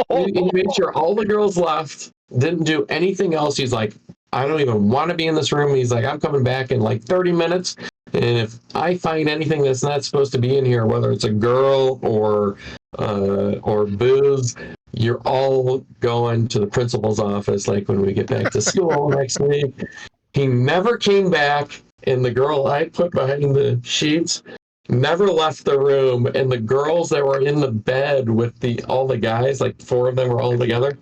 He made sure all the girls left, didn't do anything else. He's like, "I don't even want to be in this room." He's like, "I'm coming back in like 30 minutes. And if I find anything that's not supposed to be in here, whether it's a girl or booze, you're all going to the principal's office, like when we get back to school next week." He never came back, and the girl I put behind the sheets never left the room, and the girls that were in the bed with all the guys, like 4 of them were all together,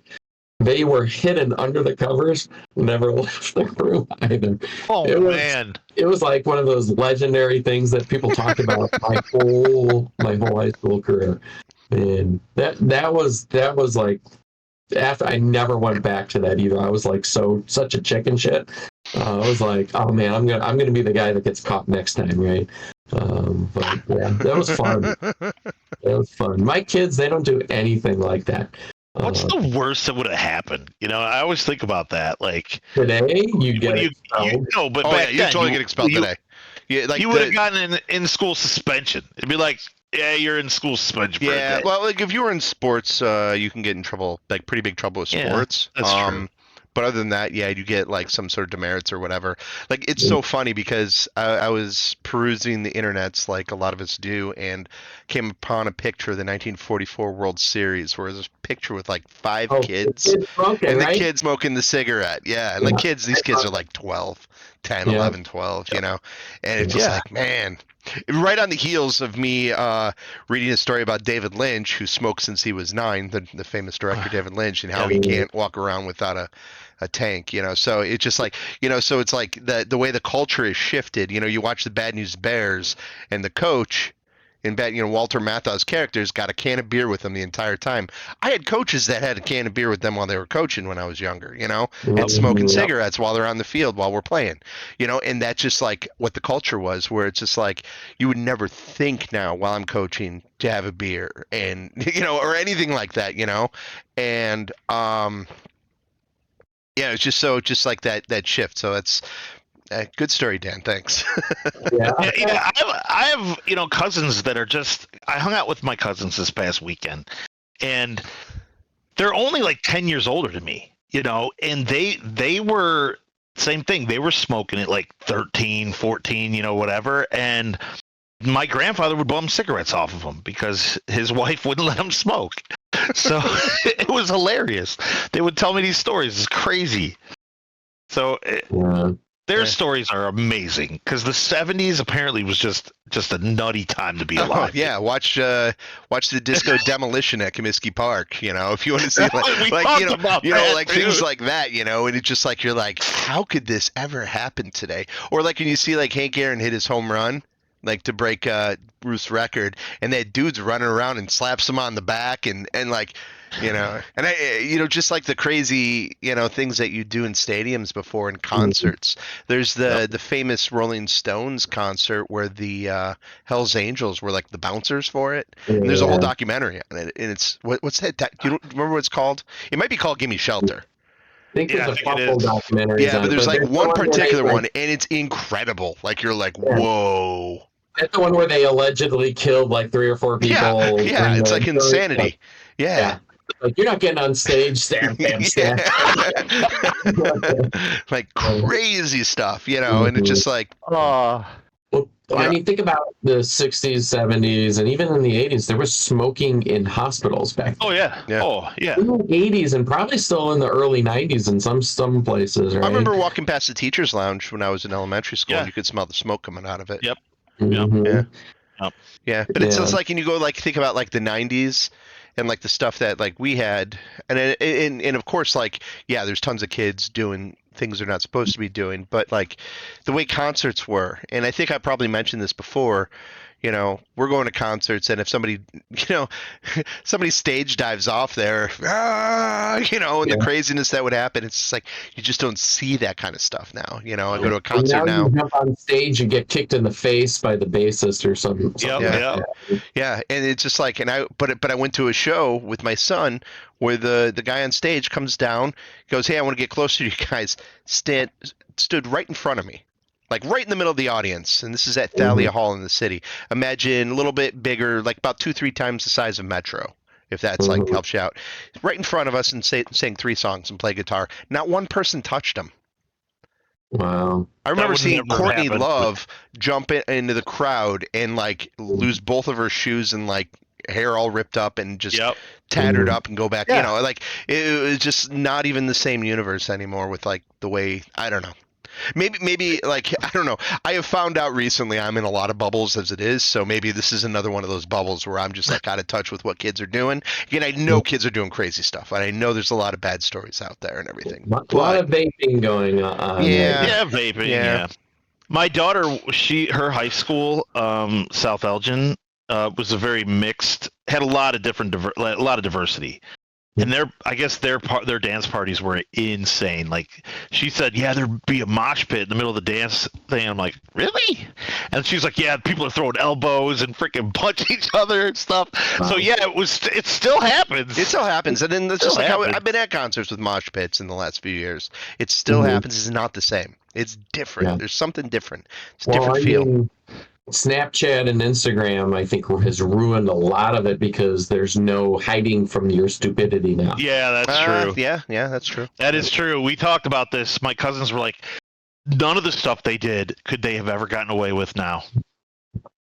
they were hidden under the covers, never left the room either. Oh, man. It was like one of those legendary things that people talk about my whole high school career. And that was like, after I never went back to that either. I was like such a chicken shit. I was like, oh man, I'm gonna be the guy that gets caught next time, right? But yeah, that was fun. That was fun. My kids, they don't do anything like that. What's the worst that would have happened? I always think about that. Like today, you get expelled. No, but oh, back yeah, you then, totally get expelled today. Yeah, like you would have gotten an in-school suspension. It'd be like, yeah, you're in school suspension. For a day. Well, like if you were in sports, you can get in trouble, like pretty big trouble with sports. Yeah, that's true. But other than that, yeah, you get like some sort of demerits or whatever. Like it's so funny because I was perusing the internets like a lot of us do, and came upon a picture of the 1944 World Series where there's a picture with like 5 kids and the kid smoking the cigarette. Yeah, and these kids are like 12, 10, 11, 12, and it's just like, man. Right on the heels of me reading a story about David Lynch, who smoked since he was 9, the famous director David Lynch, and how he can't walk around without a tank, so it's just like, so it's like the way the culture is shifted. You watch the Bad News Bears, and the coach And Walter Matthau's characters got a can of beer with them the entire time. I had coaches that had a can of beer with them while they were coaching when I was younger, and smoking cigarettes while they're on the field while we're playing, and that's just like what the culture was, where it's just like you would never think now while I'm coaching to have a beer and, or anything like that, and, yeah, it's just like that shift. So it's a good story, Dan. Thanks. Yeah. I have cousins that are just. I hung out with my cousins this past weekend, and they're only like 10 years older than me. And they were same thing. They were smoking at like 13, 14, whatever, and my grandfather would bum cigarettes off of them because his wife wouldn't let him smoke. So it was hilarious. They would tell me these stories. It's crazy. So their stories are amazing because the 70s apparently was just a nutty time to be alive. Oh, yeah, watch the disco demolition at Comiskey Park. If you want to see things like that. And it's just like you're like, how could this ever happen today? Or like when you see like Hank Aaron hit his home run, like to break Ruth's record, and that dude's running around and slaps him on the back and like, and I, just like the crazy, things that you do in stadiums before in concerts. There's the famous Rolling Stones concert where the Hells Angels were like the bouncers for it. And there's a whole documentary on it, and it's what's that? Do you remember what it's called? It might be called "Gimme Shelter." I think there's a couple documentaries. Yeah, but there's like one particular one, and it's incredible. Like you're like, whoa. That's the one where they allegedly killed like 3 or 4 people. Yeah, it's like insanity. Yeah. Like, you're not getting on stage, stab. Like crazy stuff, and it's just like, Well, I mean, think about the 60s, 70s, and even in the 80s, there was smoking in hospitals back then. Oh, yeah. Oh, yeah. In the 80s and probably still in the early 90s in some places, right? I remember walking past the teacher's lounge when I was in elementary school, and you could smell the smoke coming out of it. Yep. Yeah. But it's just like, and you go like think about like the 90s and like the stuff that like we had, and of course, like, yeah, there's tons of kids doing things they're not supposed to be doing, but like the way concerts were, and I think I probably mentioned this before, we're going to concerts, and if somebody, somebody stage dives off there, and the craziness that would happen, it's just like you just don't see that kind of stuff now. I go to a concert now. You jump on stage, you get kicked in the face by the bassist or something. Yeah, and it's just like, but I went to a show with my son where the guy on stage comes down, goes, "Hey, I want to get closer to you guys." Stood right in front of me. Like right in the middle of the audience, and this is at Thalia Hall in the city. Imagine a little bit bigger, like about 2-3 times the size of Metro, if that's like helps you out. Right in front of us and sang 3 songs and play guitar. Not one person touched him. Wow. I remember seeing Courtney Love jump into the crowd and like lose both of her shoes and like hair all ripped up and just tattered up and go back. Like it was just not even the same universe anymore with like the way, I don't know. Maybe like, I don't know. I have found out recently I'm in a lot of bubbles as it is, so maybe this is another one of those bubbles where I'm just like out of touch with what kids are doing. Again, I know kids are doing crazy stuff, and I know there's a lot of bad stories out there and everything. A lot of vaping going on. Yeah, vaping. Yeah. My daughter, her high school, South Elgin, was a very mixed. Had a lot of diversity. And I guess their dance parties were insane. Like she said, yeah, there'd be a mosh pit in the middle of the dance thing. I'm like, really? And she's like, yeah, people are throwing elbows and freaking punch each other and stuff. Wow. So yeah, it still happens. It still happens. And then it's just like how I've been at concerts with mosh pits in the last few years. It still happens. It's not the same. It's different. Yeah. There's something different. It's a different feel. Snapchat and Instagram, I think, has ruined a lot of it because there's no hiding from your stupidity now. Yeah, that's true. Yeah, that's true. That is true. We talked about this. My cousins were like, none of the stuff they did could they have ever gotten away with now.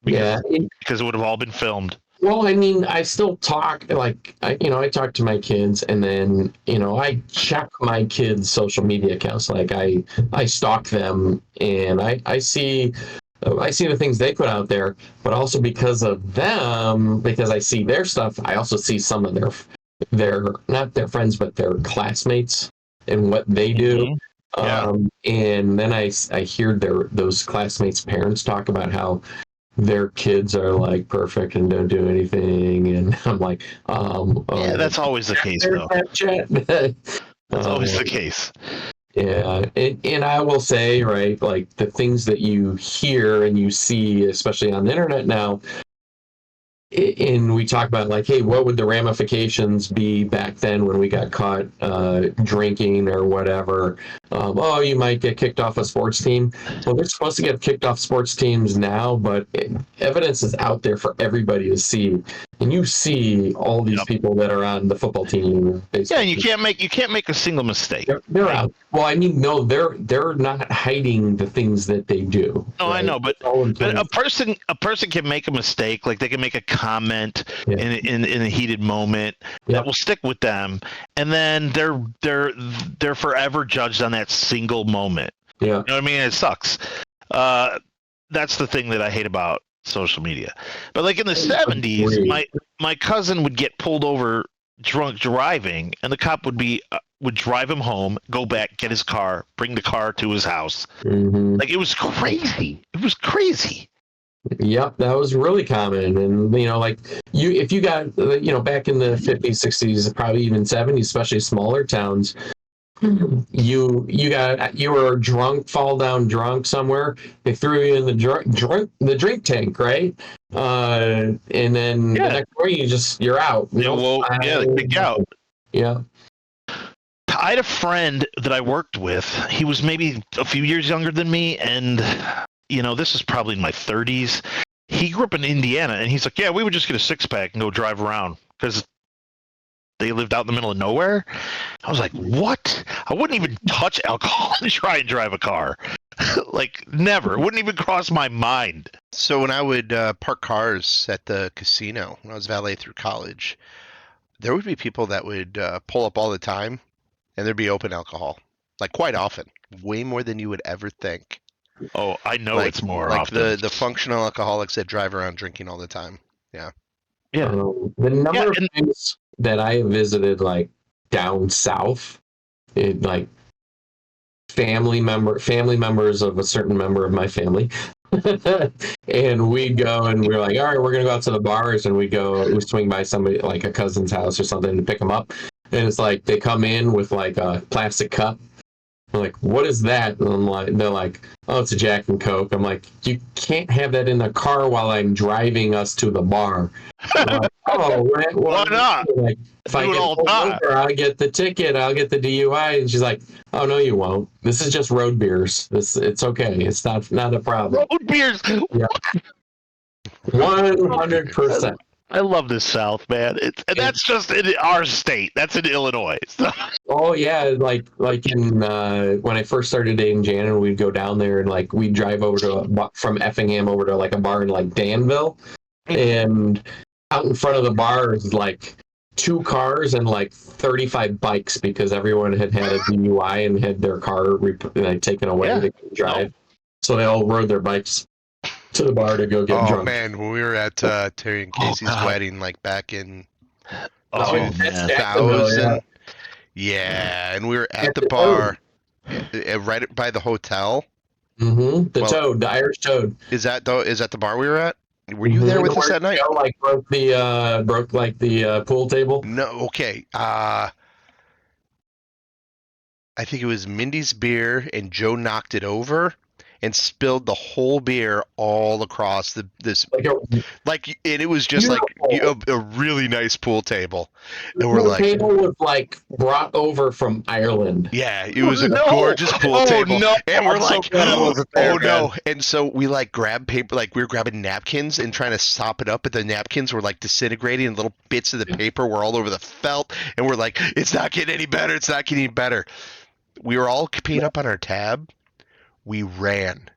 Because it would have all been filmed. Well, I mean, I still talk, like, I talk to my kids, and then, I check my kids' social media accounts. Like, I stalk them, and I see the things they put out there, but also because of them, because I see their stuff, I also see some of their not their friends, but their classmates and what they do. And then I hear those classmates' parents talk about how their kids are like perfect and don't do anything, and I'm like, Yeah, that's always the case, their though. Snapchat. That's always the case. Yeah, and I will say, right, like the things that you hear and you see, especially on the internet now, and we talk about like, hey, what would the ramifications be back then when we got caught drinking or whatever? Oh, you might get kicked off a sports team. Well, they're supposed to get kicked off sports teams now, but evidence is out there for everybody to see, and you see all these people that are on the football team. Yeah, and you can't make a single mistake. They're out. Well, I mean, no, they're not hiding the things that they do. No, right? I know, but a person can make a mistake, like they can make a comment in a heated moment that will stick with them, and then they're forever judged on that single moment. Yeah, you know what I mean? It sucks. That's the thing that I hate about social media. But like in the 70s, my cousin would get pulled over drunk driving, and the cop would drive him home, go back, get his car, bring the car to his house. Mm-hmm. Like it was crazy. It was crazy. Yep, that was really common, and like if you got back in the 50s, 60s, probably even 70s, especially smaller towns, you were drunk, fall down drunk somewhere. They threw you in the drink tank, right? And then the next morning you're out. They kick you out. Yeah. I had a friend that I worked with. He was maybe a few years younger than me, and this is probably in my 30s. He grew up in Indiana, and he's like, yeah, we would just get a six-pack and go drive around because they lived out in the middle of nowhere. I was like, what? I wouldn't even touch alcohol to try and drive a car. Like, never. It wouldn't even cross my mind. So when I would park cars at the casino, when I was valet through college, there would be people that would pull up all the time, and there'd be open alcohol. Like, quite often. Way more than you would ever think. Oh, I know it's more like often. the functional alcoholics that drive around drinking all the time. Yeah. Yeah. The number of things that I have visited, like down south, like family members of a certain member of my family, and we'd go and we're like, all right, we're gonna go out to the bars, and we swing by somebody like a cousin's house or something to pick them up, and it's like they come in with like a plastic cup. I'm like, what is that? And they're like, oh, it's a Jack and Coke. I'm like, you can't have that in the car while I'm driving us to the bar. Like, oh, why not? Like, if I get pulled over, I'll get the ticket. I'll get the DUI. And she's like, oh, no, you won't. This is just road beers. It's okay. It's not a problem. Road beers. Yeah. 100%. I love the South, man. That's just in our state. That's in Illinois. Oh yeah, like in when I first started dating Jan, we'd go down there and like we'd drive over from Effingham over to like a bar in like Danville, and out in front of the bar is like 2 cars and like 35 bikes because everyone had a DUI and had their car taken away to drive, so they all rode their bikes to the bar to go get drunk. Oh man, when we were at Terry and Casey's wedding, like back in 2000, and we were at the bar right by the hotel. Mm-hmm. The Irish Toad. Is that the bar we were at? Were you there with us that night? Like broke the pool table. No, okay. I think it was Mindy's beer, and Joe knocked it over and spilled the whole beer all across this, and it was just like a really nice pool table. And we're like, the table was like brought over from Ireland. Yeah, it was a gorgeous pool table. No. And we're like, there, no. And so we like grabbed paper, like we were grabbing napkins and trying to sop it up, but the napkins were like disintegrating and little bits of the paper were all over the felt. And we're like, it's not getting any better. It's not getting any better. We were all peeing up on our tab. We ran.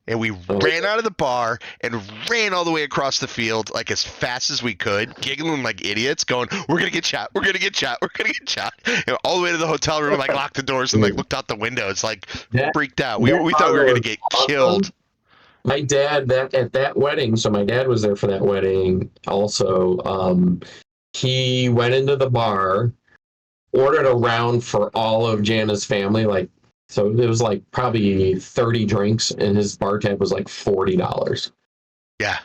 And we ran out of the bar and ran all the way across the field like as fast as we could, giggling like idiots, going, we're going to get shot. We're going to get shot. We're going to get shot. And all the way to the hotel room, like locked the doors and like looked out the windows, like freaked out. We thought we were going to get killed. My dad, at that wedding, so my dad was there for that wedding also. He went into the bar, ordered a round for all of Jana's family, so it was like probably 30 drinks, and his bar tab was like $40. Yeah.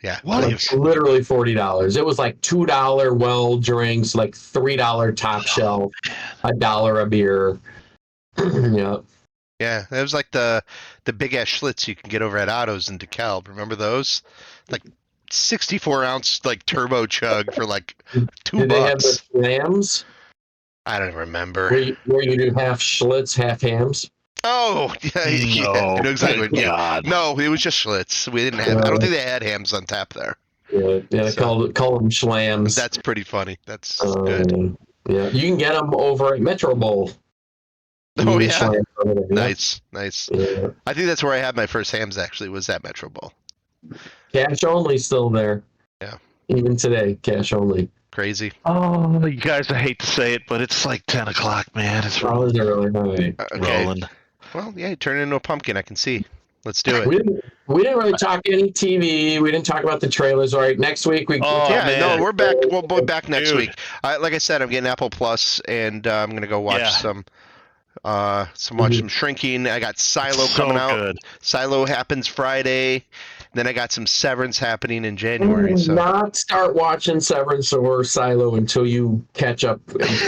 Yeah. What Like, if? literally $40. It was like $2 well drinks, like $3 top shelf, $1 a beer. Yeah. Yeah, that was like the big ass Schlitz you can get over at Otto's in DeKalb. Remember those? Like 64-ounce like turbo chug for like $2. Did they have the slams I don't remember. where you do half Schlitz, half hams? Oh, yeah, yeah, I know exactly. thank God. No, it was just Schlitz. We didn't have. I don't think they had hams on tap there. Yeah, So- call them slams. That's pretty funny. That's good. Yeah, you can get them over at Metro Bowl. Oh You yeah, slams over there, yeah. nice. Yeah. I think that's where I had my first hams. Actually, was at Metro Bowl. Cash only still there. Yeah. Even today, cash only. Crazy. Oh, you guys, I hate to say it, but it's like 10 o'clock, man. It's Hours early. All right. Okay. rolling. Well, yeah, turn it into a pumpkin. I can see. Let's do it. We didn't really talk any TV. We didn't talk about the trailers. All right, next week we. Oh, Yeah, man. no, we're back. We'll be back next Dude. week. Like I said, I'm getting Apple Plus, and I'm gonna go watch Yeah. some Shrinking. I got Silo So coming out. good. Silo happens Friday. Then I got some Severance happening in January. So Not start watching Severance or Silo until you catch up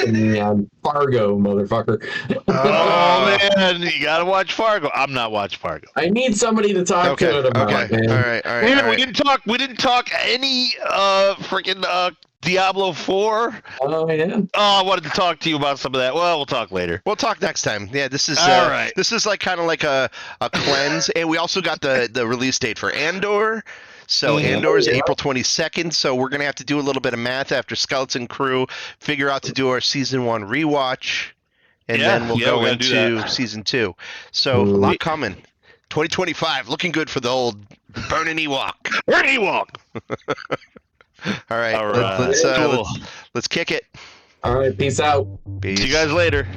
on Fargo, motherfucker. Oh, man. You got to watch Fargo. I'm not watching Fargo. I need somebody to talk okay, to it about. okay, Man. all right, all right. Man, all right. we didn't talk any freaking Diablo 4. Oh yeah. Oh, I wanted to talk to you about some of that. Well, we'll talk later. We'll talk next time. Yeah, this is All right. This is like kind of like a cleanse, and we also got the release date for Andor. So Mhm. Andor is Yeah. April 22nd. So we're gonna have to do a little bit of math after Skeleton Crew, figure out to do our season 1 rewatch, and Yeah, then we'll yeah, go we gotta do into that. season 2. So a lot coming. 2025, looking good for the old burning Ewok. Where do you walk? All right, All right. let's Cool. let's kick it. All right. Peace out. Peace. See you guys later.